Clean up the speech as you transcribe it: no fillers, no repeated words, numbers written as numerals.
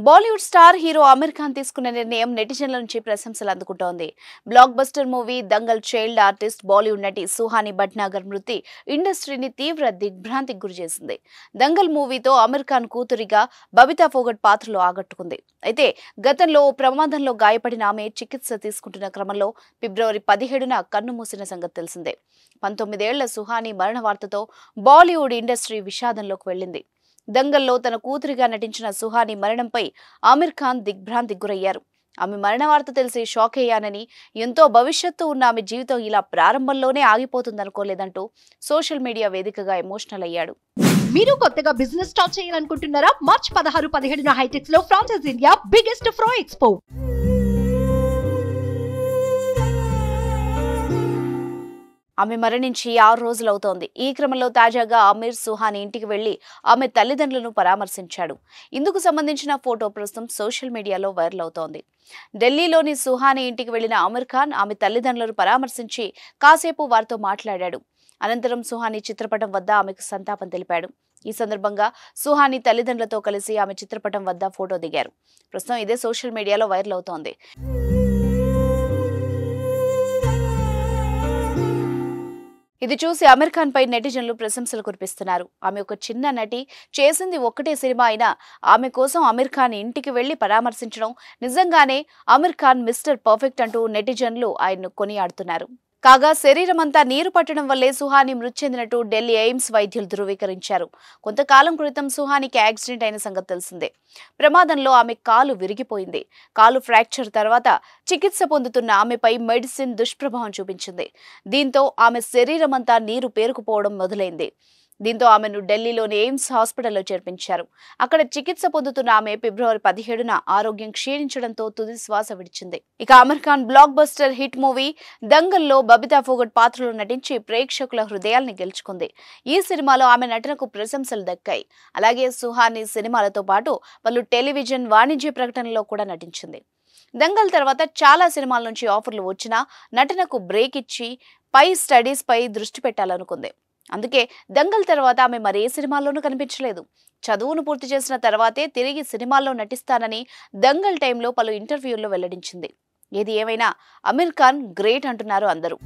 Bollywood star hero Aamir Khan తీసుకున్న నిర్ణయం నెటిజన్ల నుంచి ప్రశంసలు అందుకుంటోంది. Blockbuster movie Dangal child artist Bollywood నటి సుహాని భట్నాగర్ మృతి ఇండస్ట్రీని తీవ్ర దిగ్భ్రాంతికి గురిచేసింది. దంగల్ మూవీతో ఆమిర్ ఖాన్ కూతురిగా బబితా ఫోగట్ పాత్రలో ఆకట్టుకుంది. అయితే గతంలో ఓ ప్రమాదంలో గాయపడిన ఆమె చికిత్స తీసుకుంటున్న క్రమంలో ఫిబ్రవరి 17న కన్నుమూసిన సంగతి తెలిసిందే. 19 ఏళ్ల సుహాని మరణ వార్తతో బాలీవుడ్ ఇండస్ట్రీ విషాదంలోకి వెళ్లింది. దంగల్లో తన కూతురిగా నటించిన సుహాని మరణంపై ఆమిర్ ఖాన్ దిగ్భ్రాంతికి గురయ్యారు. ఆమె మరణ వార్త తెలిసి షాక్ అయ్యానని, ఎంతో భవిష్యత్తు ఉన్న ఆమె జీవితం ఇలా ప్రారంభంలోనే ఆగిపోతుందనుకోలేదంటూ సోషల్ మీడియా వేదికగా ఎమోషనల్ అయ్యాడు. మీరు కొత్తగా బిజినెస్ స్టార్ట్ చేయాలనుకుంటున్నారా? మార్చ్ 16-17 హైటెక్స్ లో ఫ్రాన్సెస్ ఇండియా బిగ్గెస్ట్ ఫ్రో ఎక్స్పో. ఆమె మరణించి 6 రోజులవుతోంది. ఈ క్రమంలో తాజాగా ఆమిర్ సుహాని ఇంటికి వెళ్లి ఆమె తల్లిదండ్రులను పరామర్శించాడు. ఇందుకు సంబంధించిన ఫోటో ప్రస్తుతం సోషల్ మీడియాలో వైరల్ అవుతోంది. ఢిల్లీలోని సుహాని ఇంటికి వెళ్లిన ఆమిర్ ఖాన్ ఆమె తల్లిదండ్రులను పరామర్శించి కాసేపు వారితో మాట్లాడాడు. అనంతరం సుహాని చిత్రపటం వద్ద ఆమెకు సంతాపం తెలిపాడు. ఈ సందర్భంగా సుహాని తల్లిదండ్రులతో కలిసి ఆమె చిత్రపటం వద్ద ఫోటో దిగారు. ప్రస్తుతం ఇదే సోషల్ మీడియాలో వైరల్ అవుతోంది. ఇది చూసి ఆమిర్ ఖాన్ పై నెటిజన్లు ప్రశంసలు కురిపిస్తున్నారు. ఆమె ఒక చిన్న నటి, చేసింది ఒక్కటే సినిమా అయినా ఆమె కోసం ఆమిర్ ఖాన్ ఇంటికి వెళ్లి పరామర్శించడం నిజంగానే ఆమిర్ ఖాన్ మిస్టర్ పర్ఫెక్ట్ అంటూ నెటిజన్లు ఆయన్ను కొనియాడుతున్నారు. కాగా శరీరమంతా నీరు పట్టడం వల్లే సుహాని మృతి చెందినట్టు ఢిల్లీ ఎయిమ్స్ వైద్యులు ధృవీకరించారు. కొంతకాలం క్రితం సుహానికి యాక్సిడెంట్ అయిన సంగతి తెలిసిందే. ప్రమాదంలో ఆమె కాలు విరిగిపోయింది. కాలు ఫ్రాక్చర్ తర్వాత చికిత్స పొందుతున్న ఆమెపై మెడిసిన్ దుష్ప్రభావం చూపించింది. దీంతో ఆమె శరీరమంతా నీరు పేరుకుపోవడం మొదలైంది. దీంతో ఆమెను ఢిల్లీలోని ఎయిమ్స్ హాస్పిటల్లో చేర్పించారు. అక్కడ చికిత్స పొందుతున్న ఆమె ఫిబ్రవరి 17న ఆరోగ్యం క్షీణించడంతో తుది శ్వాస విడిచింది. ఇక Aamir Khan blockbuster hit movie దంగల్లో బబితా ఫోగట్ పాత్రలో నటించి ప్రేక్షకుల హృదయాల్ని గెలుచుకుంది. ఈ సినిమాలో ఆమె నటనకు ప్రశంసలు దక్కాయి. అలాగే సుహాని సినిమాలతో పాటు పలు టెలివిజన్ వాణిజ్య ప్రకటనలో కూడా నటించింది. దంగల్ తర్వాత చాలా సినిమాల నుంచి ఆఫర్లు వచ్చినా నటనకు బ్రేక్ ఇచ్చి స్టడీస్ పై దృష్టి పెట్టాలనుకుంది. అందుకే దంగల్ తర్వాత ఆమె మరే సినిమాల్లోనూ కనిపించలేదు. చదువును పూర్తి చేసిన తర్వాతే తిరిగి సినిమాల్లో నటిస్తానని దంగల్ టైంలో పలు ఇంటర్వ్యూల్లో వెల్లడించింది. ఏది ఏమైనా ఆమిర్ ఖాన్ గ్రేట్ అంటున్నారు అందరూ.